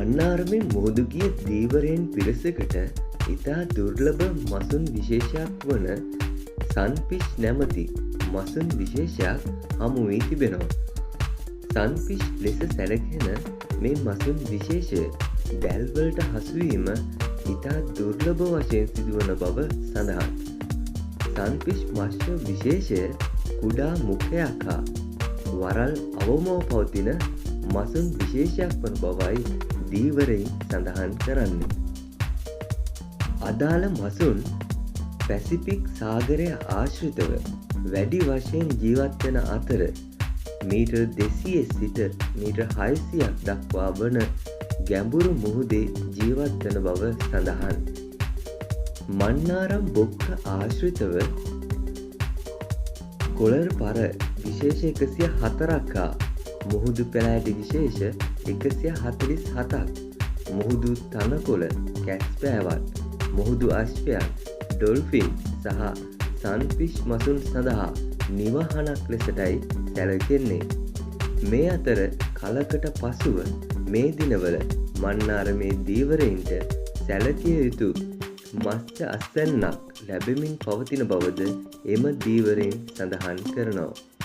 මන්නාරමේ මුහුදුගිය දීවරයෙන් පිරිසකට ඉතා දුර්ලභ මසුන් විශේෂයක් වන සන්ෆිෂ් නැමති මසුන් විශේෂයක් හමු වී තිබෙනවා. සන්ෆිෂ් ලෙස සැලකෙන මේ මසුන් විශේෂය දැල්වලට හසුවීම ඉතා දුර්ලභ වශයෙන් සිදුවන බව සඳහන්. සන්ෆිෂ් මත්ස්‍ය විශේෂය කුඩා මුඛයක් හා වරල් අවමව පවතින මසුන් විශේෂයක් වන බවයි දීවරයින් සඳහන් කරන්නේ. අදාළ මසුන් පැසිෆික් සාගරය ආශ්‍රිතව වැඩි වශයෙන් ජීවත් වන අතර මීටර් 200 සිට මීටර් 600ක් දක්වා වන ගැඹුරු මුහුදේ ජීවත් වන බව සඳහන්. මන්නාරම් බොක්ක ආශ්‍රිතව කොළර පර විශේෂ 104ක් හා මුහුදු පැලෑටි විශේෂ 147ක්, මුහුදු තනකොළ, කැස්පෑවන්, මුහුදු අශ්වයන්, ඩොල්ෆින් සහ සන්ෆිෂ් මසුන් සඳහා නිවහනක් ලෙසටයි සැලකෙන්නේ. මේ අතර කලකට පසුව මේ දිනවල මන්නාරමේ දීවරයින්ට සැලකිය යුතු මත්ස්‍ය අස්වැන්නක් ලැබෙමින් පවතින බවද එම දීවරයින් සඳහන් කරනවා.